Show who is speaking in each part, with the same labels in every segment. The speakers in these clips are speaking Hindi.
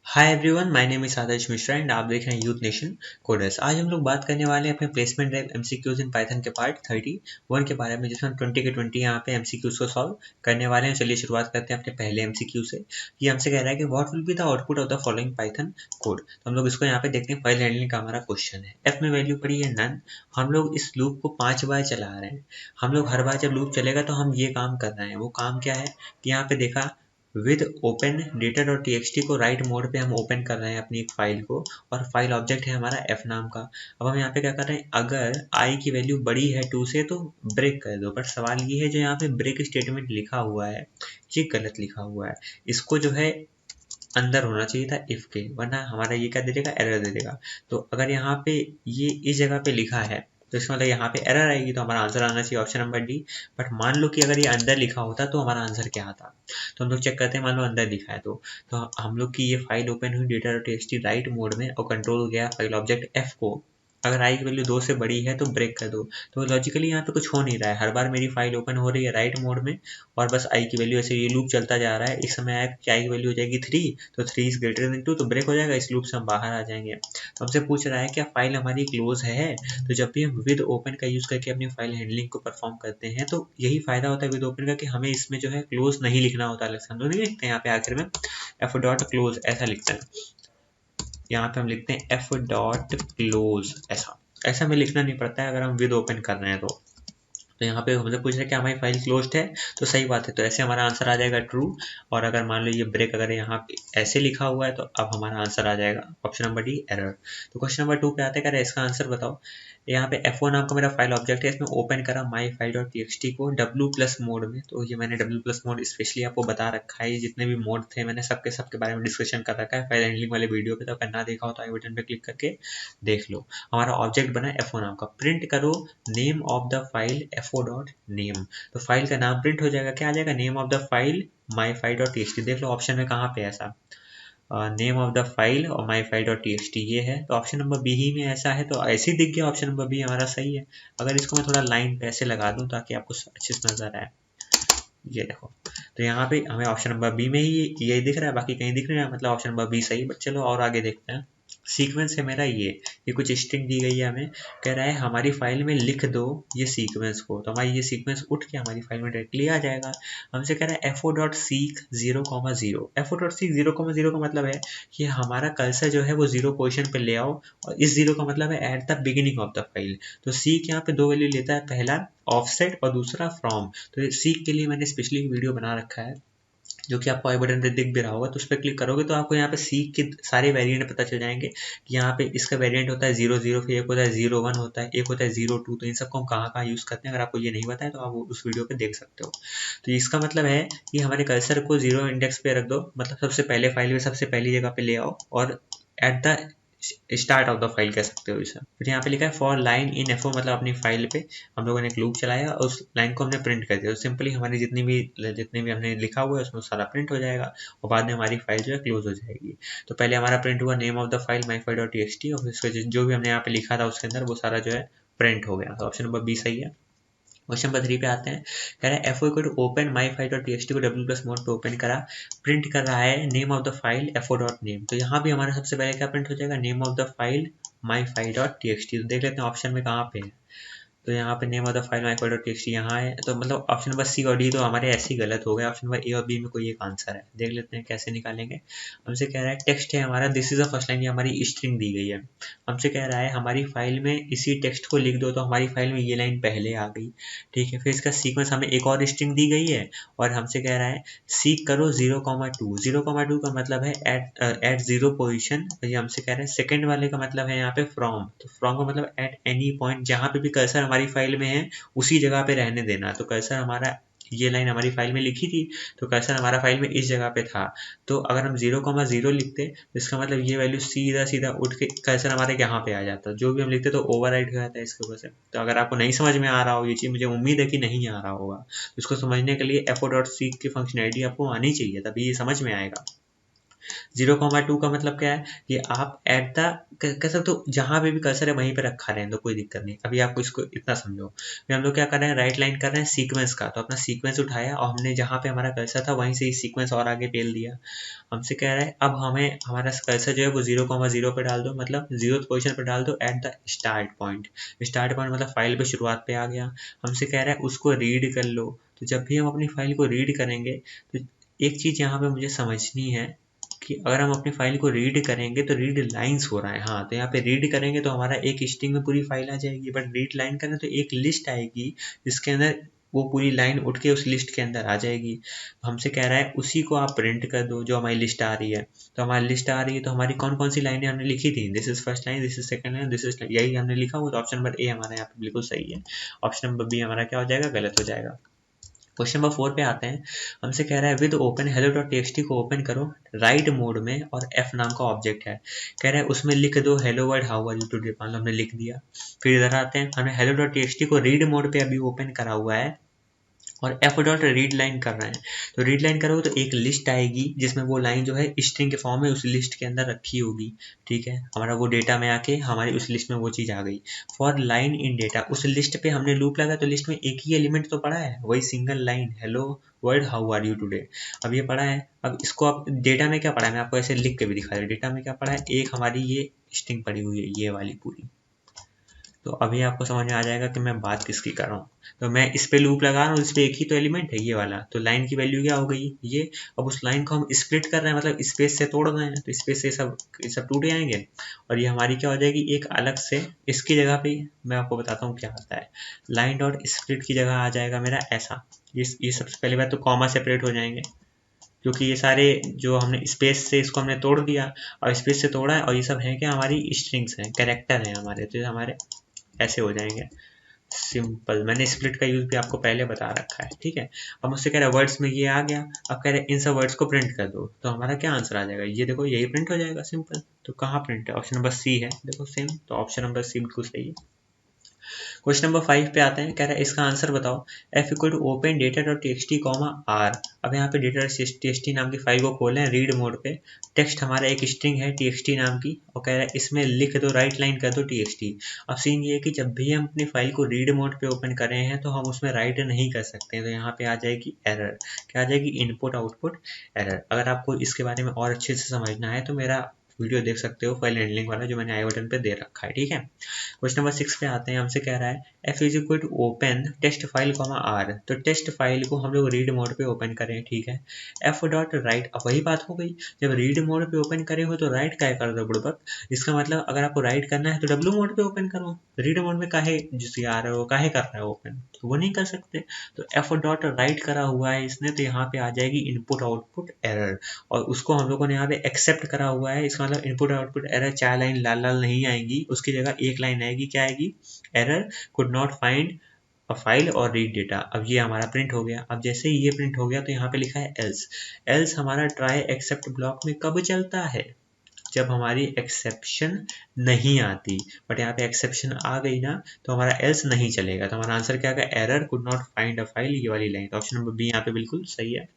Speaker 1: Hi everyone, my name is Adarsh Mishra and आप देख रहे हैं यूथ नेशन कोडर्स। आज हम लोग बात करने वाले हैं अपने placement drive MCQs in Python के पार्ट 31 के बारे में, जिसमें हम 20 के 20 यहाँ पे एमसीक्यूज को सॉल्व करने वाले हैं। चलिए शुरुआत करते हैं अपने पहले एमसीक्यू से। ये हमसे कह रहा है कि what will be the output of the following Python code. तो हम लोग इसको यहाँ पे देखते हैं। फाइल हैंडलिंग का हमारा क्वेश्चन है। एफ में वैल्यू पड़ी है नन। हम लोग इस लूप को 5 बार चला रहे हैं। हम लोग हर बार जब लूप चलेगा तो हम ये काम कर रहे हैं। वो काम क्या है कि यहाँ पे देखा with open data dot T को राइट मोड पे हम ओपन कर रहे हैं अपनी एक फाइल को, और फाइल ऑब्जेक्ट है हमारा एफ नाम का। अब हम यहाँ पे क्या कर रहे हैं, अगर आई की वैल्यू बड़ी है 2 से तो ब्रेक कर दो। बट सवाल ये है, जो यहाँ पे ब्रेक स्टेटमेंट लिखा हुआ है ये गलत लिखा हुआ है। इसको जो है अंदर होना चाहिए था इफ के, वरना हमारा ये क्या दे देगा, एरर दे देगा। तो अगर यहाँ पे ये इस जगह पे लिखा है तो इसका मतलब यहाँ पे एरर आएगी, तो हमारा आंसर आना चाहिए ऑप्शन नंबर डी। बट मान लो कि अगर ये अंदर लिखा होता तो हमारा आंसर क्या आता। तो हम लोग चेक करते हैं। मान लो अंदर लिखा है तो हम लोग की ये फाइल ओपन हुई data dot T right mode में, और कंट्रोल गया फाइल ऑब्जेक्ट एफ को। अगर आई की वैल्यू 2 से बड़ी है तो ब्रेक कर दो। तो लॉजिकली यहाँ पे कुछ हो नहीं रहा है। हर बार मेरी फाइल ओपन हो रही है राइट मोड में, और बस आई की वैल्यू ऐसे ये लूप चलता जा रहा है। इस समय आया कि आई की वैल्यू हो जाएगी 3, तो 3 इज ग्रेटर देन 2, तो ब्रेक हो जाएगा। इस लूप से हम बाहर आ जाएंगे। तो हमसे पूछ रहा है क्या फाइल हमारी क्लोज है। तो जब भी हम विद ओपन का यूज करके अपनी फाइल हैंडलिंग को परफॉर्म करते हैं तो यही फायदा होता है विद ओपन का, कि हमें इसमें जो है क्लोज नहीं लिखना होता। हम लोग नहीं लिखते हैं यहाँ पे आखिर में एफ डॉट क्लोज ऐसा लिखते हैं। यहाँ पे हम लिखते हैं एफ डॉट क्लोज, ऐसा ऐसा हमें लिखना नहीं पड़ता है अगर हम विद ओपन कर रहे हैं तो यहाँ पे हमसे पूछ रहे हैं कि हमारी फाइल क्लोज्ड है, तो सही बात है। तो ऐसे हमारा आंसर आ जाएगा ट्रू। और अगर मान लो ये ब्रेक अगर यहाँ पे ऐसे लिखा हुआ है तो अब हमारा आंसर आ जाएगा ऑप्शन नंबर डी, एरर। तो क्वेश्चन नंबर 2 पे आते हैं, इसका आंसर बताओ। यहाँ पे F1 नाम का मेरा फाइल ऑब्जेक्ट है, इसमें ओपन करा माई फाइल डॉट टी को W+ मोड में। तो ये मैंने W+ मोड स्पेशली आपको बता रखा है। जितने भी मोड थे मैंने सबके बारे में डिस्कशन कर रखा है फाइल हैंडलिंग वाले वीडियो पे। तो अगर ना देखा हो तो आई बटन पे क्लिक करके देख लो। हमारा ऑब्जेक्ट बना F1 नाम का। प्रिंट करो name of the file FO dot name. तो फाइल का नाम प्रिंट हो जाएगा। क्या आ जाएगा, name of the file my file dot T. देख लो ऑप्शन में कहाँ पे ऐसा नेम ऑफ द फाइल और माई फाइल डॉट टी ये है। तो ऑप्शन नंबर बी ही में ऐसा है, तो ऐसे ही दिख गया ऑप्शन नंबर बी हमारा सही है। अगर इसको मैं थोड़ा लाइन पे ऐसे लगा दूं ताकि आपको अच्छे से नजर आए, ये देखो। तो यहाँ पे हमें ऑप्शन नंबर बी में ही ये दिख रहा है, बाकी कहीं दिख नहीं रहा, मतलब ऑप्शन नंबर बी सही। बट चलो और आगे देखते हैं। सीक्वेंस है मेरा ये कुछ स्ट्रिंग दी गई है हमें। कह रहा है हमारी फाइल में लिख दो ये सीक्वेंस को। तो हमारी ये सीक्वेंस उठ के हमारी फाइल में डायरेक्टली आ जाएगा। हमसे कह रहा है FO dot seek 0,0। FO dot seek 0,0 का मतलब है कि हमारा कर्सर जो है वो 0 पोजिशन पे ले आओ, और इस 0 का मतलब है at the beginning of the file. तो सीक यहाँ पे 2 वैल्यू लेता है, पहला ऑफसेट और दूसरा फ्रॉम। तो सीक के लिए मैंने स्पेशली वीडियो बना रखा है, जो कि आपको आई बटन पे दिख भी रहा होगा। तो उस पर क्लिक करोगे तो आपको यहाँ पे सीक के सारे वेरिएंट पता चल जाएंगे कि यहाँ पे इसका वेरिएंट होता है 00, फिर एक होता है 01 होता है, एक होता है 02। तो इन सबको हम कहाँ कहाँ यूज़ करते हैं, अगर आपको ये नहीं पता है तो आप उस वीडियो पे देख सकते हो। तो इसका मतलब है कि हमारे कर्सर को 0 इंडेक्स पे रख दो, मतलब सबसे पहले फाइल में सबसे पहली जगह पे ले आओ, और at the start of the file कह सकते हो इसे। फिर यहाँ पे लिखा है फॉर लाइन इन एफओ, मतलब अपनी फाइल पे हम लोगों ने एक लूप चलाया और उस लाइन को हमने प्रिंट कर दिया। तो सिंपली हमारी जितनी भी हमने लिखा हुआ है उसमें सारा प्रिंट हो जाएगा, और बाद में हमारी फाइल जो है क्लोज हो जाएगी। तो पहले हमारा प्रिंट हुआ name of the file my file dot T, और फिर जो भी हमने यहाँ पे लिखा था उसके अंदर वो सारा जो है प्रिंट हो गया। तो ऑप्शन नंबर बी सही है। क्वेश्चन नंबर 3 पे आते हैं। कह रहा है F O equal to open my file dot T को W+ मोड पे ओपन करा, प्रिंट कर रहा है name of the file F O dot name. तो यहाँ भी हमारा सबसे पहले क्या प्रिंट हो जाएगा, name of the file my file dot T. तो देख लेते हैं ऑप्शन में कहाँ पे है। तो यहाँ पे name of the file my file dot T यहाँ है। तो मतलब ऑप्शन नंबर सी और डी तो हमारे ऐसे ही गलत हो गए। ऑप्शन नंबर ए और बी में कोई एक आंसर है। देख लेते हैं कैसे निकालेंगे। हमसे कह रहा है टेक्स्ट है हमारा, this is the first line, ये हमारी स्ट्रिंग दी गई है। हमसे कह रहा है हमारी फाइल में इसी टेक्स्ट को लिख दो, तो हमारी फाइल में ये लाइन पहले आ गई। ठीक है, फिर इसका सीक्वेंस हमें एक और स्ट्रिंग दी गई है, और हमसे कह रहा है सीक करो 0,2। 0,2 का मतलब है एट 0 पोजिशन। ये हमसे कह रहे हैं सेकेंड वाले का मतलब है यहाँ पे फ्रॉम। तो फ्रॉम का मतलब एट एनी पॉइंट, जहाँ पे भी कर्सर हमारी फाइल में है उसी जगह पे रहने देना। तो कर्सर हमारा ये लाइन हमारी फाइल में लिखी थी, तो कर्सर हमारा फाइल में इस जगह पे था। तो अगर हम 0,0 लिखते तो इसका मतलब ये वैल्यू सीधा सीधा उठ के कर्सर हमारे यहाँ पे आ जाता। जो भी हम लिखते तो ओवरराइट हो जाता है इसके ऊपर से। तो अगर आपको नहीं समझ में आ रहा हो ये चीज़, मुझे उम्मीद है कि नहीं आ रहा होगा, तो इसको समझने के लिए एफओ डॉट सीक की फंक्शनैलिटी आपको आनी चाहिए, तभी ये समझ में आएगा। 0,2 का मतलब क्या है कि आप एट द कह सकते हो जहाँ पे भी कर्सर है वहीं पे रखा रहे तो कोई दिक्कत नहीं। अभी आपको इसको इतना समझो, फिर हम लोग क्या कर रहे हैं, राइट लाइन कर रहे हैं सीक्वेंस का, तो अपना सीक्वेंस उठाया और हमने जहाँ पे हमारा कर्सर था वहीं से ही सीक्वेंस और आगे पेल दिया। हमसे कह रहा है अब हमें हमारा कर्सर जो है वो 0,0 पे डाल दो, मतलब 0th पोजिशन पे डाल दो at the start point. Start point मतलब फाइल पे शुरुआत पे आ गया। हमसे कह रहा है उसको रीड कर लो। तो जब भी हम अपनी फाइल को रीड करेंगे तो एक चीज़ यहाँ पे मुझे समझनी है कि अगर हम अपनी फाइल को रीड करेंगे तो रीड लाइंस हो रहा है, हाँ, तो यहाँ पे रीड करेंगे तो हमारा एक स्ट्रिंग में पूरी फाइल आ जाएगी, बट रीड लाइन करें तो एक लिस्ट आएगी जिसके अंदर वो पूरी लाइन उठ के उस लिस्ट के अंदर आ जाएगी। हमसे कह रहा है उसी को आप प्रिंट कर दो जो हमारी लिस्ट आ रही है। तो हमारी लिस्ट आ रही है तो हमारी कौन कौन सी लाइनें हमने लिखी थी, this is first line, this is second line, this is, यही हमने लिखा हुआ, तो ऑप्शन नंबर ए हमारा यहाँ पे बिल्कुल सही है। ऑप्शन नंबर बी हमारा क्या हो जाएगा, गलत हो जाएगा। क्वेश्चन नंबर 4 पे आते हैं। हमसे कह रहा है with open hello dot TXT को ओपन करो राइट मोड में और एफ नाम का ऑब्जेक्ट है। कह रहा है उसमें लिख दो hello world how are you today, मान लो हमने लिख दिया। फिर इधर आते हैं, हमने हेलो डॉट टीएक्सटी को रीड मोड पे अभी ओपन करा हुआ है और एफ डॉट रीड लाइन कर रहे हैं। तो रीड लाइन करोगे तो एक लिस्ट आएगी जिसमें वो लाइन जो है स्ट्रिंग के फॉर्म में उस लिस्ट के अंदर रखी होगी। ठीक है, हमारा वो डेटा में आके हमारी उस लिस्ट में वो चीज़ आ गई। फॉर लाइन इन डेटा, उस लिस्ट पे हमने लूप लगा तो लिस्ट में एक ही एलिमेंट तो पड़ा है, वही single line hello world how are you today. अब ये पड़ा है, अब इसको आप डेटा में क्या पड़ा है मैं आपको ऐसे लिख के भी दिखा रहा हूँ। डेटा में क्या पड़ा है, एक हमारी ये स्ट्रिंग पड़ी हुई है ये वाली पूरी। तो अभी आपको समझ में आ जाएगा कि मैं बात किसकी कर रहा हूँ। तो मैं इस पे लूप लगा रहा हूँ, इस पे एक ही तो एलिमेंट है ये वाला, तो लाइन की वैल्यू क्या हो गई ये। अब उस लाइन को हम स्प्लिट कर रहे हैं, मतलब स्पेस से तोड़ रहे हैं, तो स्पेस से सब टूट जाएंगे और ये हमारी क्या हो जाएगी एक अलग से। इसकी जगह पे मैं आपको बताता हूँ क्या आता है, लाइन डॉट स्प्लिट की जगह आ जाएगा मेरा ऐसा, ये सबसे पहली बात तो कॉमा सेपरेट हो जाएंगे क्योंकि ये सारे जो हमने स्पेस से इसको हमने तोड़ दिया और स्पेस से तोड़ा है, और ये सब है क्या हमारी स्ट्रिंग्स हैं, कैरेक्टर हैं हमारे, तो ये हमारे ऐसे हो जाएंगे सिंपल। मैंने स्प्लिट का यूज भी आपको पहले बता रखा है। ठीक है, अब मुझसे कह रहा है वर्ड्स में ये आ गया, अब कह रहे हैं इन सब वर्ड्स को प्रिंट कर दो, तो हमारा क्या आंसर आ जाएगा, ये देखो यही प्रिंट हो जाएगा सिंपल। तो कहाँ प्रिंट है, ऑप्शन नंबर सी है, देखो सेम, तो ऑप्शन नंबर सी बिल्कुल सही है। क्वेश्चन नंबर 5 पे आते हैं, कह रहा है इसका आंसर बताओ। F equal to open data dot TXT comma R. अब यहाँ पे डेटा डॉट टीएक्सटी नाम की फाइल को खोलें रीड मोड पे। टेक्स्ट हमारा एक स्ट्रिंग है टीएक्सटी नाम की और कह रहा है इसमें लिख दो राइट लाइन कर दो टीएक्सटी। अब सीन ये है कि जब भी हम अपनी फाइल को रीड मोड पे ओपन कर रहे हैं तो हम उसमें राइट नहीं कर सकते हैं, तो यहाँ पे आ जाएगी एरर। क्या आ जाएगी, इनपुट आउटपुट एरर। अगर आपको इसके बारे में और अच्छे से समझना है तो मेरा वीडियो देख सकते हो फाइल हैंडलिंग वाला जो मैंने आई बटन पे दे रखा है। ठीक है, क्वेश्चन नंबर 6 पे आते हैं। हमसे कह रहा है F is equal to open test file comma R. तो टेस्ट फाइल को हम लोग रीड मोड पे ओपन करें। ठीक है, एफ डॉट राइट, अब वही बात हो गई, जब रीड मोड पे ओपन करे हो तो राइट क्या कर दो बुड़बक। इसका मतलब अगर आपको राइट करना है तो डब्ल्यू मोड पे ओपन करो, रीड मोड में काहे जिससे आ रहे हो काहे कर रहे हो ओपन, तो वो नहीं कर सकते। तो एफ डॉट राइट करा हुआ है इसने, तो यहाँ पे आ जाएगी इनपुट आउटपुट एरर, और उसको हम लोगों ने यहाँ पे एक्सेप्ट करा हुआ है। इसका मतलब इनपुट आउटपुट एरर 4 लाइन लाल लाल नहीं आएंगी, उसकी जगह एक लाइन आएगी, क्या आएगी, error could not find a file और रीड डेटा। अब ये हमारा प्रिंट हो गया। अब जैसे ही ये प्रिंट हो गया तो यहाँ पे लिखा है एल्स। एल्स हमारा ट्राई एक्सेप्ट ब्लॉक में कब चलता है, जब हमारी एक्सेप्शन नहीं आती। बट यहाँ पे एक्सेप्शन आ गई ना तो हमारा एल्स नहीं चलेगा, तो हमारा आंसर क्या है, error could not find a file, ये वाली लाइन। ऑप्शन नंबर बी यहाँ पे बिल्कुल सही है।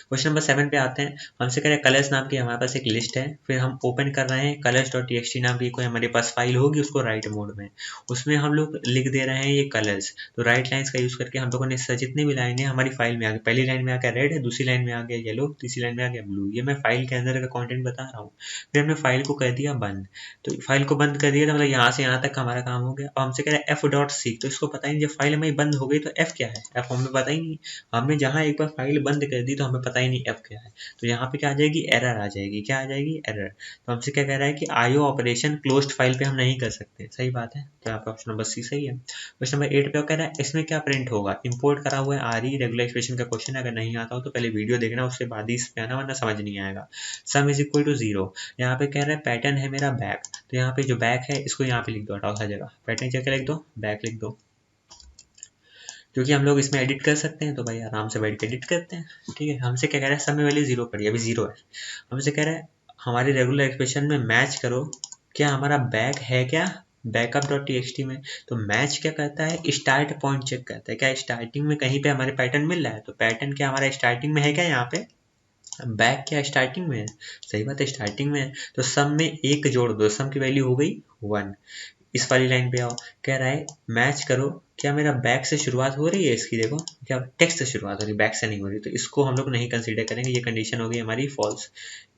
Speaker 1: क्वेश्चन नंबर 7 पे आते हैं। हमसे कह रहे हैं कलर्स नाम की हमारे पास एक लिस्ट है, फिर हम ओपन कर रहे हैं कलर्स डॉट टीएक्सटी नाम की कोई हमारे पास फाइल होगी उसको राइट मोड में, उसमें हम लोग लिख दे रहे हैं ये कलर्स। तो राइट लाइंस का यूज करके हम लोगों ने जितनी भी लाइनें हमारी फाइल में आ गई, पहली लाइन में आ गया रेड है, दूसरी लाइन में आ गया येलो, तीसरी लाइन में आ गया ब्लू, ये मैं फाइल के अंदर का कॉन्टेंट बता रहा हूँ। फिर हमने फाइल को कर दिया बंद, तो फाइल को बंद कर दिया तो मतलब यहाँ से यहाँ तक हमारा काम हो गया। और हमसे कह रहे हैं एफ डॉट सीक, तो इसको पता ही नहीं, जब फाइल हमारी बंद हो गई तो एफ क्या है, एफ हमें पता ही नहीं। हमने जहाँ एक बार फाइल बंद कर दी तो हमें पता ही नहीं एफ क्या है, तो यहाँ पे क्या आ जाएगी, एरर आ जाएगी। क्या आ जाएगी, एरर। तो हमसे क्या कह रहा है कि आईओ ऑपरेशन क्लोज्ड फाइल पे हम नहीं कर सकते, सही बात है, तो यहाँ पे ऑप्शन नंबर सी सही है। क्वेश्चन नंबर 8 पे कह रहा है इसमें क्या प्रिंट होगा, इंपोर्ट करा हुआ है आरई रेगुलर एक्सप्रेशन का क्वेश्चन है, अगर नहीं आता हो तो पहले वीडियो देखना उसके बाद ही इस पे आना, वरना समझ नहीं आएगा। Sum is equal to 0। यहाँ पे कह रहा है पैटर्न है मेरा बैक, तो यहाँ पे जो बैक है इसको यहाँ पे लिख दो, हटाओ हर जगह पैटर्न क्या लिख दो, बैक लिख दो, क्योंकि हम लोग इसमें एडिट कर सकते हैं, तो भाई आराम से बैठ के एडिट करते हैं। ठीक है, हमसे क्या कह रहा है, सब में वैल्यू 0 पड़ी, अभी 0 है। हमसे कह रहा है हमारी रेगुलर एक्सप्रेशन में मैच करो, क्या हमारा बैक है क्या बैकअप डॉट टीएक्सटी में। तो मैच क्या करता है, स्टार्ट पॉइंट चेक करता है, क्या स्टार्टिंग में कहीं पे हमारे पैटर्न मिल रहा है, तो पैटर्न क्या हमारा स्टार्टिंग में है क्या यहाँ पे, बैक क्या स्टार्टिंग में है, सही बात है स्टार्टिंग में है, तो सम में एक जोड़ दो, सम की वैल्यू हो गई 1। इस वाली लाइन पे आओ, कह रहा है मैच करो, क्या मेरा बैक से शुरुआत हो रही है इसकी, देखो क्या टेक्स्ट से शुरुआत हो रही है, बैक से नहीं हो रही, तो इसको हम लोग नहीं कंसीडर करेंगे, ये कंडीशन होगी हमारी फॉल्स।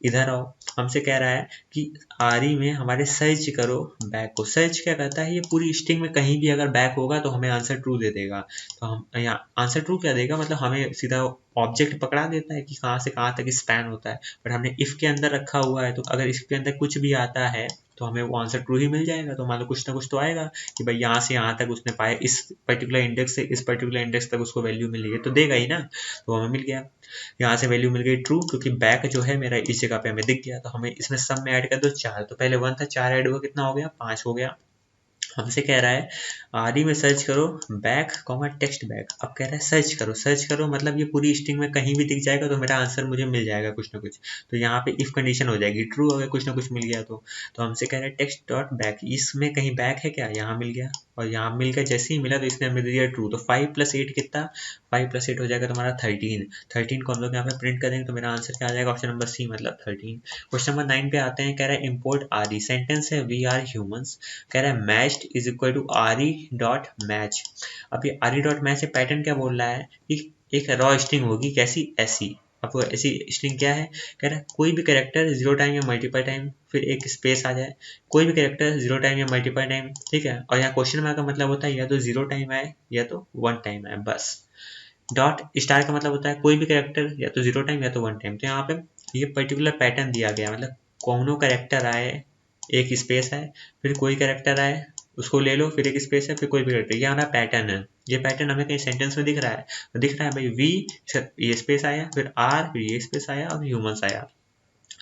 Speaker 1: इधर आओ, हमसे कह रहा है कि आरी में हमारे सर्च करो बैक को। सर्च क्या करता है, ये पूरी स्ट्रिंग में कहीं भी अगर बैक होगा तो हमें आंसर ट्रू दे देगा। तो हम यहाँ आंसर ट्रू क्या देगा, मतलब हमें सीधा ऑब्जेक्ट पकड़ा देता है कि कहाँ से कहाँ तक स्पैन होता है। बट हमने इफ के अंदर रखा हुआ है, तो अगर इसके अंदर कुछ भी आता है तो हमें वो आंसर ट्रू ही मिल जाएगा। तो मान लो कुछ ना कुछ तो आएगा कि भाई यहाँ से यहाँ तक उसने पाया, इस पर्टिकुलर इंडेक्स से इस पर्टिकुलर इंडेक्स तक उसको वैल्यू मिल गई, तो देगा ही ना। तो हमें मिल गया, यहाँ से वैल्यू मिल गई ट्रू, क्योंकि बैक जो है मेरा इस जगह पे हमें दिख गया। तो हमें इसमें सम में ऐड कर दो 4, तो पहले 1 था, 4 ऐड हुआ, कितना हो गया, 5 हो गया। हमसे कह रहा है आरई में सर्च करो बैक कॉमा टेक्स्ट बैक। अब कह रहा है सर्च करो, सर्च करो मतलब ये पूरी स्ट्रिंग में कहीं भी दिख जाएगा तो मेरा आंसर मुझे मिल जाएगा कुछ ना कुछ। तो यहाँ पे इफ कंडीशन हो जाएगी ट्रू, अगर कुछ ना कुछ मिल गया तो हमसे कह रहा है टेक्स्ट डॉट बैक, इसमें कहीं बैक है क्या, यहाँ मिल गया, और यहाँ मिल गया, जैसे ही मिला तो इसने हमें दे दिया ट्रू। तो 5 + 8 कितना, 5 + 8 हो जाएगा तुम्हारा 13। 13 को हम लोग यहाँ पे प्रिंट करेंगे तो मेरा आंसर क्या आ जाएगा, ऑप्शन नंबर सी मतलब 13। क्वेश्चन नंबर 9 पे आते हैं, कह रहा है इम्पोर्ट आरई, सेंटेंस है वी आर ह्यूमंस, कह रहा है matched is equal to RE dot match. अब ये आरई डॉट मैच पैटर्न क्या बोल रहा है कि एक रॉ स्ट्रिंग होगी, कैसी, ऐसी। अब वो ऐसी स्ट्रिंग क्या है, कह रहा है कोई भी कैरेक्टर 0 टाइम या मल्टीपल टाइम, फिर एक स्पेस आ जाए, कोई भी कैरेक्टर 0 टाइम या मल्टीपल टाइम, ठीक है। और यहाँ क्वेश्चन मार्क का मतलब होता है या तो 0 टाइम आए या तो 1 टाइम आए, बस। डॉट स्टार का मतलब होता है कोई भी कैरेक्टर या तो 0 टाइम या तो 1 टाइम। तो यहाँ पे ये पर्टिकुलर पैटर्न दिया गया, मतलब कौनों कैरेक्टर आए, एक स्पेस है, फिर कोई कैरेक्टर आए उसको ले लो, फिर एक स्पेस है, फिर कोई भी कैरेक्टर, ये हमारा पैटर्न है। ये पैटर्न हमें कहीं सेंटेंस में दिख रहा है, तो दिख रहा है भाई वी, ये स्पेस आया, फिर आर, फिर ये स्पेस आया और ह्यूमंस आया।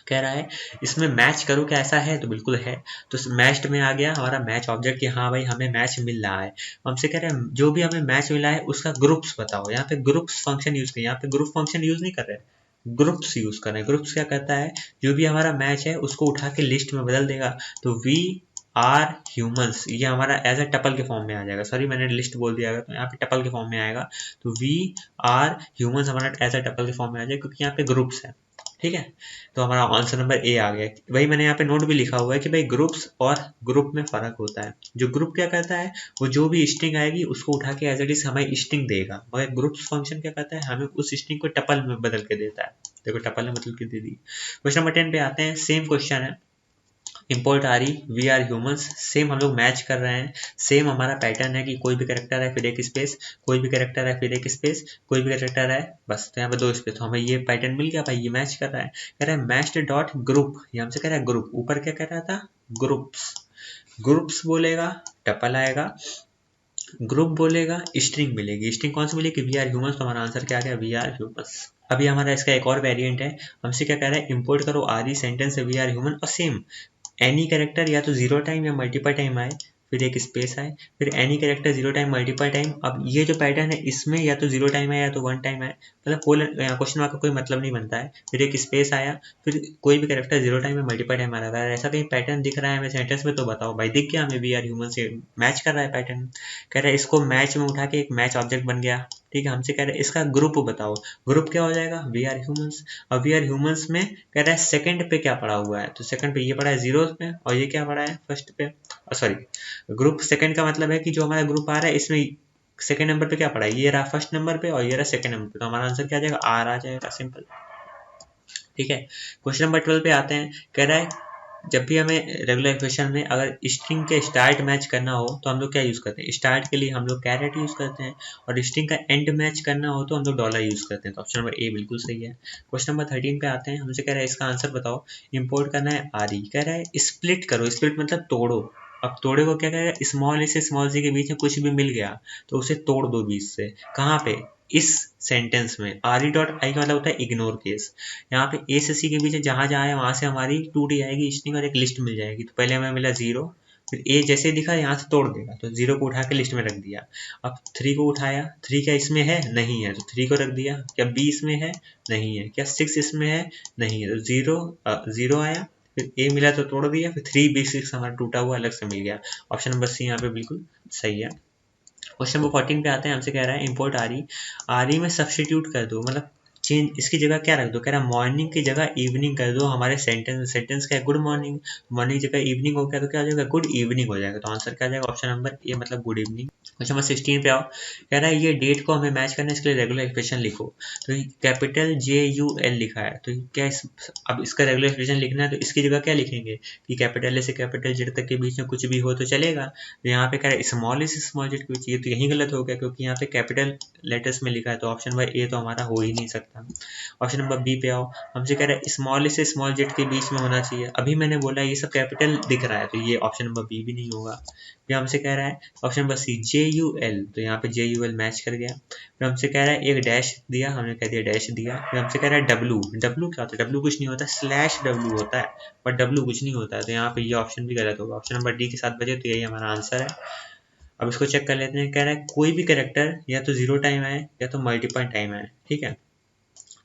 Speaker 1: कह रहा है इसमें मैच करो, क्या ऐसा है, तो बिल्कुल है। तो मैच्ड में आ गया हमारा मैच ऑब्जेक्ट कि हाँ भाई हमें मैच मिल रहा है। हमसे कह रहे हैं जो भी हमें मैच मिला है उसका ग्रुप्स बताओ। यहाँ पे ग्रुप्स फंक्शन यूज करें, यहाँ पे ग्रुप फंक्शन यूज नहीं कर रहे, ग्रुप्स यूज कर रहे हैं। ग्रुप्स क्या करता है, जो भी हमारा मैच है उसको उठा के लिस्ट में बदल देगा। तो वी आर ह्यूमंस ये हमारा एज अ टपल के फॉर्म में आ जाएगा, सॉरी मैंने लिस्ट बोल दिया, तो यहाँ पे टपल के फॉर्म में आएगा। तो वी आर ह्यूमंस हमारा एज अ टपल के फॉर्म में आ जाएगा, क्योंकि यहाँ पे ग्रुप्स है, ठीक है। तो हमारा आंसर नंबर ए आ गया। वही मैंने यहाँ पे नोट भी लिखा हुआ है कि भाई ग्रुप्स और ग्रुप में फर्क होता है। जो ग्रुप क्या करता है, वो जो भी स्ट्रिंग आएगी उसको उठा के एज इट इज हमें स्ट्रिंग देगा, मगर ग्रुप्स फंक्शन क्या करता है, हमें उस स्ट्रिंग को टपल में बदल के देता है। देखो टपल में बदल के दे दी। क्वेश्चन नंबर 10 पे आते हैं, सेम क्वेश्चन है, इम्पोर्ट आ रही वी आर ह्यूमंस, सेम हम लोग मैच कर रहे हैं। सेम हमारा पैटर्न है कि कोई भी कैरेक्टर है फिर एक स्पेस, कोई भी कैरेक्टर है फिर एक स्पेस, कोई भी कैरेक्टर है बस, तो यहाँ पे 2 स्पेस। तो हमें ये पैटर्न मिल गया भाई, ये मैच कर रहा है। कह रहा है मैच्ड डॉट ग्रुप, ये हमसे कह रहा है ग्रुप, ऊपर क्या कह रहा था, ग्रुप्स। ग्रुप्स बोलेगा टपल आएगा, ग्रुप बोलेगा स्ट्रिंग मिलेगी। स्ट्रिंग कौन सी मिलेगी, वी आर ह्यूमंस, तो हमारा आंसर क्या आ गया, वी आर ह्यूमंस। अभी हमारा इसका एक और वेरिएंट है, हमसे क्या कह रहा है, इंपोर्ट करो R E sentence we are human, और सेम एनी कैरेक्टर या तो 0 टाइम या मल्टीपल टाइम आए, फिर एक स्पेस आए, फिर any character 0 time multiple time. अब ये जो पैटर्न है इसमें या तो 0 टाइम आए या तो 1 टाइम आए, मतलब क्वेश्चन मार्क का कोई मतलब नहीं बनता है। फिर एक स्पेस आया, फिर कोई भी कैरेक्टर 0 टाइम या मल्टीपल टाइम आ रहा है। ऐसा कहीं पैटर्न दिख रहा है हमें सेंटेंस में तो बताओ भाई, दिख गया हमें वी आर ह्यूमन से मैच कर रहा है पैटर्न। कह रहा है इसको मैच में उठा के एक मैच ऑब्जेक्ट बन गया, ठीक है। हमसे कह रहे हैं इसका ग्रुप बताओ, ग्रुप क्या हो जाएगा, वी आर ह्यूमंस। और वी आर ह्यूमंस में कह रहा है सेकंड पे क्या पड़ा हुआ है, तो सेकंड पे ये पड़ा है 0 पे, और ये क्या पड़ा है फर्स्ट पे, सॉरी ग्रुप सेकंड का मतलब है कि जो हमारा ग्रुप आ रहा है इसमें सेकंड नंबर पे क्या पड़ा है, ये रहा फर्स्ट नंबर पे और ये रहा सेकंड नंबर पे, तो हमारा आंसर क्या आ जाएगा, आर आ जाएगा, सिंपल, ठीक है। क्वेश्चन नंबर 12 पे आते हैं, कह रहा है जब भी हमें रेगुलर इक्वेशन में अगर स्ट्रिंग के स्टार्ट मैच करना हो तो हम लोग क्या यूज़ करते हैं, स्टार्ट के लिए हम लोग कैरेट यूज़ करते हैं, और स्ट्रिंग का एंड मैच करना हो तो हम लोग डॉलर यूज़ करते हैं। तो ऑप्शन नंबर ए बिल्कुल सही है। क्वेश्चन नंबर 13 पे आते हैं, हमसे कह रहा है इसका आंसर बताओ, इंपोर्ट करना है आर ई, कह रहा है स्प्लिट करो, स्प्लिट मतलब तोड़ो। अब तोड़े को क्या करेगा, स्मॉल ए से स्मॉल सी के बीच में कुछ भी मिल गया तो उसे तोड़ दो बीच से, कहाँ पे, इस सेंटेंस में। आर ई डॉट आई का मतलब होता है इग्नोर केस। यहाँ पे ए से सी के बीच जहाँ जहाँ है वहां से हमारी टूट जाएगी स्ट्रिंग और एक लिस्ट मिल जाएगी। तो पहले हमें मिला 0, फिर ए जैसे दिखा यहाँ से तोड़ देगा, तो 0 को उठा के लिस्ट में रख दिया। अब 3 को उठाया, 3 क्या इसमें है, नहीं है, तो 3 को रख दिया। क्या बी इसमें है, नहीं है। क्या 6 इसमें है, नहीं है, तो 0 आया, फिर ए मिला तो तोड़ दिया, फिर 3 बी 6 हमारा टूटा हुआ अलग से मिल गया। ऑप्शन नंबर सी यहाँ पे बिल्कुल सही है। क्वेश्चन नंबर 14 पे आते हैं, हमसे कह रहा है इंपोर्ट आर ई में सब्सटीट्यूट कर दो, मतलब चेंज, इसकी जगह क्या रख दो, कह रहा है मॉर्निंग की जगह इवनिंग कर दो। हमारे सेंटेंस क्या है, गुड मॉर्निंग, मॉर्निंग की जगह इवनिंग हो गया तो क्या हो जाएगा, गुड इवनिंग हो जाएगा। तो आंसर क्या आ जाएगा, ऑप्शन नंबर ए मतलब गुड इवनिंग। क्वेश्चन नंबर 16 पे आओ, कह रहा है ये डेट को हमें मैच करना है, इसके लिए रेगुलर एक्सप्रेशन लिखो। तो कैपिटल JUL लिखा है, तो क्या अब इसका रेगुलर एक्सप्रेशन लिखना है तो इसकी जगह क्या लिखेंगे कि कैपिटल ए से कैपिटल जेड तक के बीच में कुछ भी हो तो चलेगा। तो यहाँ पे कह रहा है स्मॉल से स्मॉल जेड के बीच, ये तो यही गलत हो गया क्योंकि यहाँ पे कैपिटल लेटर्स में लिखा है, तो ऑप्शन नंबर ए तो हमारा हो ही नहीं सकता। ऑप्शन नंबर बी पे आओ, हमसे कह रहा है स्मॉल से स्मॉल जेड के बीच में होना चाहिए। अभी मैंने बोला ये सब कैपिटल दिख रहा है, तो ये ऑप्शन नंबर बी भी नहीं होगा। फिर हमसे कह रहा है ऑप्शन नंबर सी JUL, तो यहाँ पे JUL मैच कर गया। फिर हमसे कह रहा है एक डैश दिया, हमने कह दिया डैश दिया। फिर हमसे कह रहा है W क्या होता है, W कुछ नहीं होता, /W होता है, बट W कुछ नहीं होता है, तो यहाँ पे ये ऑप्शन भी गलत होगा। ऑप्शन नंबर डी के 7 बजे, तो यही हमारा आंसर है। अब इसको चेक कर लेते हैं, कह रहा है कोई भी कैरेक्टर या तो 0 टाइम आए या तो मल्टीपल टाइम आए, ठीक है,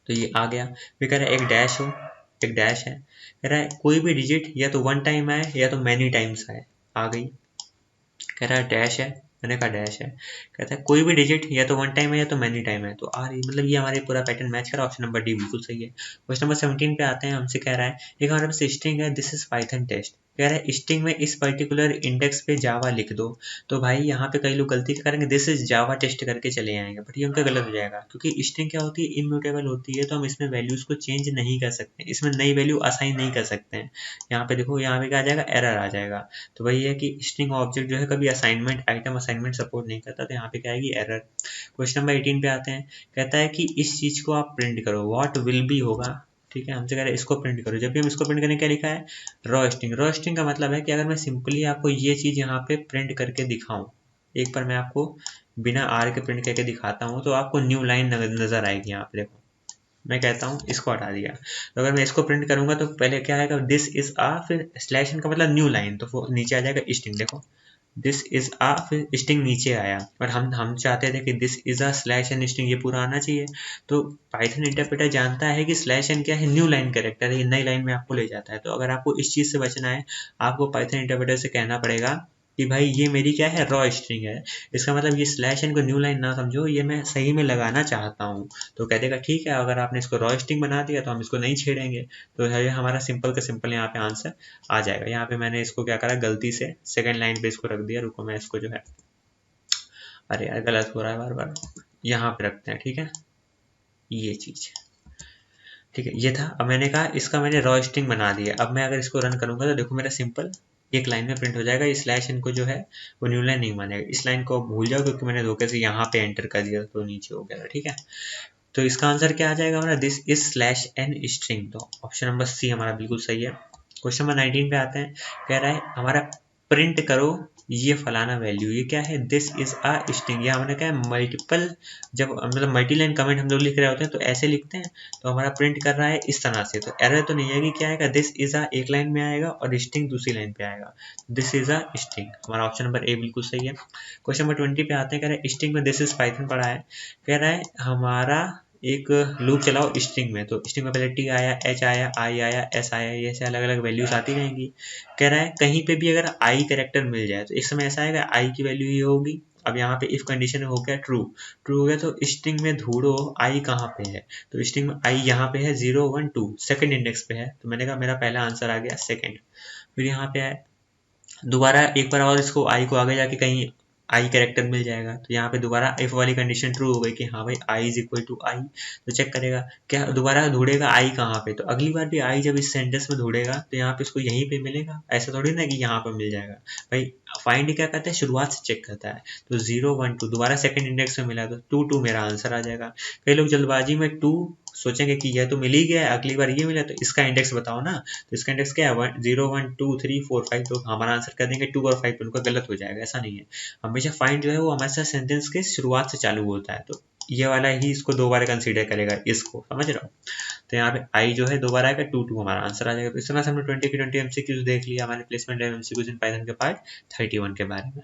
Speaker 1: तो ये आ गया। फिर कह रहा है एक डैश हो, एक डैश है। कह रहा है कोई भी डिजिट या तो 1 टाइम आए या तो मैनी टाइम्स आए, आ गई। कह रहा है डैश है, मैंने कहा डैश है। कहता है कोई भी डिजिट या तो 1 टाइम है या तो मैनी टाइम है, तो आ रही, मतलब ये हमारे पूरा पैटर्न मैच कर रहा है। ऑप्शन नंबर डी बिल्कुल सही है। क्वेश्चन नंबर 17 पे आते हैं, हमसे कह रहा है एक हमारे पास स्ट्रिंग है, दिस इज पाइथन टेस्ट। कह रहा है स्ट्रिंग में इस पर्टिकुलर इंडेक्स पे जावा लिख दो। तो भाई यहाँ पे कई लोग गलती करेंगे, दिस इज जावा टेस्ट करके चले आएंगे, बट ये उनका गलत हो जाएगा क्योंकि स्ट्रिंग क्या होती है, इम्यूटेबल होती है, तो हम इसमें वैल्यूज को चेंज नहीं कर सकते, इसमें नई वैल्यू असाइन नहीं कर सकते हैं। यहाँ पे देखो, यहाँ पे क्या आ जाएगा, एरर आ जाएगा। तो वही है कि स्ट्रिंग ऑब्जेक्ट जो है कभी असाइनमेंट आइटम असाइनमेंट सपोर्ट नहीं करता, तो यहाँ पे क्या आएगी, एरर। क्वेश्चन नंबर 18 पे आते हैं, कहता है कि इस चीज को आप प्रिंट करो, व्हाट विल बी होगा, ठीक है, हमसे कह रहा है इसको प्रिंट करो। जब भी हम इसको प्रिंट करने क्या लिखा है, रॉ स्ट्रिंग। रॉ स्ट्रिंग का मतलब है कि अगर मैं सिंपली आपको ये चीज यहाँ पे प्रिंट करके दिखाऊं, एक बार मैं आपको बिना आर के प्रिंट करके दिखाता हूँ, तो आपको न्यू लाइन नजर आएगी। यहाँ पे देखो, मैं कहता हूँ इसको हटा दिया, तो अगर मैं इसको प्रिंट करूंगा तो पहले क्या आएगा, दिस इज आ, फिर स्लैश का मतलब न्यू लाइन, तो वो नीचे आ जाएगा स्ट्रिंग। देखो दिस इज आ, फिर स्ट्रिंग नीचे आया, पर हम चाहते थे कि this is a slash N string, ये पूरा आना चाहिए। तो पाइथन इंटरप्रेटर जानता है कि स्लैश एन क्या है, न्यू लाइन कैरेक्टर है, ये नई लाइन में आपको ले जाता है। तो अगर आपको इस चीज से बचना है, आपको पाइथन इंटरप्रेटर से कहना पड़ेगा कि भाई ये मेरी क्या है, रॉ स्ट्रिंग है, इसका मतलब ये स्लैश एन को न्यू लाइन ना समझो, ये मैं सही में लगाना चाहता हूँ। तो कह देगा ठीक है, अगर आपने इसको रॉ स्ट्रिंग बना दिया तो हम इसको नहीं छेड़ेंगे। तो ये हमारा सिंपल का सिंपल यहाँ पे आंसर आ जाएगा। यहाँ पे मैंने इसको क्या करा, गलती से सेकंड लाइन पे इसको रख दिया, रुको मैं इसको जो है, अरे यार गलत हो रहा है बार बार, यहाँ पे रखते हैं, ठीक है, ये चीज, ठीक है, ये था। अब मैंने कहा इसका मैंने रॉ स्ट्रिंग बना दिया, अब मैं अगर इसको रन करूंगा तो देखो मेरा सिंपल एक लाइन में प्रिंट हो जाएगा। ये स्लैश इनको जो है वो न्यू लाइन नहीं मानेगा, इस लाइन को भूल जाओ क्योंकि मैंने धोखे से यहाँ पे एंटर कर दिया तो नीचे हो गया था, ठीक है। तो इसका आंसर क्या आ जाएगा हमारा, this is slash N string, तो ऑप्शन नंबर सी हमारा बिल्कुल सही है। क्वेश्चन नंबर 19 पे आते हैं, कह रहा है हमारा प्रिंट करो ये फलाना वैल्यू, ये क्या है, दिस इज अ स्ट्रिंग। ये हमने क्या है, मल्टीपल, जब मतलब मल्टी लाइन कमेंट हम लोग लिख रहे होते हैं तो ऐसे लिखते हैं, तो हमारा प्रिंट कर रहा है इस तरह से, तो एरर तो नहीं आएगी, क्या आएगा, दिस इज अ एक लाइन में आएगा और स्ट्रिंग दूसरी लाइन पे आएगा, दिस इज अ स्ट्रिंग, हमारा ऑप्शन नंबर ए बिल्कुल सही है। क्वेश्चन नंबर 20 पे आते हैं, कह रहे हैं स्ट्रिंग में दिस इज पाइथन पढ़ा है, कह रहा है हमारा एक लूप चलाओ स्ट्रिंग में, तो स्ट्रिंग में पहले टी आया, एच आया, आई आया, एस आया, ये ऐसे अलग अलग वैल्यूज आती रहेंगी। कह रहा है कहीं पे भी अगर आई कैरेक्टर मिल जाए तो एक समय ऐसा आएगा आई की वैल्यू ये होगी। अब यहाँ पे इफ कंडीशन हो गया ट्रू, ट्रू हो गया तो स्ट्रिंग में ढूंढो आई कहाँ पे है, तो स्ट्रिंग में आई यहाँ पे है 0 1 2 सेकंड इंडेक्स पे है, तो मैंने कहा मेरा पहला आंसर आ गया सेकंड। फिर यहाँ पे आए दोबारा एक बार और इसको आई को आगे जाके कहीं आई कैरेक्टर मिल जाएगा, तो यहाँ पे दोबारा इफ वाली कंडीशन ट्रू हो गई कि हाँ भाई आई इज इक्वल टू आई, तो चेक करेगा क्या, दोबारा ढूंढेगा आई कहाँ पे, तो अगली बार भी आई जब इस सेंटेंस में ढूंढेगा तो यहाँ पे इसको यहीं पे मिलेगा, ऐसा थोड़ी ना कि यहाँ पे मिल जाएगा भाई। फाइंड क्या करता है, शुरुआत से चेक करता है, तो 0 1 2 दोबारा सेकंड इंडेक्स में मिला तो 2 2 मेरा आंसर आ जाएगा। कई लोग जल्दबाजी में 2 सोचेंगे कि यह तो मिल ही गया है, अगली बार ये मिला तो इसका इंडेक्स बताओ ना, तो इसका इंडेक्स क्या है 0 1 2 3 4 5, तो हमारा आंसर कर देंगे 2 और 5, उनका गलत हो जाएगा, ऐसा नहीं है। हमेशा फाइंड जो है वो हमारे साथ सेंटेंस के शुरुआत से चालू होता है, तो ये वाला ही इसको दो बार कंसीडर करेगा, इसको समझ रहा हो। तो यहाँ पे आई जो है दो बार आएगा, 2 2 हमारा आंसर आ जाएगा। तो इस तरह से हमने 20 की 20 एमसीक्यूज देख लिया हमारे प्लेसमेंट एमसीक्यूज इन पाइथन के पार्ट 31 के बारे में।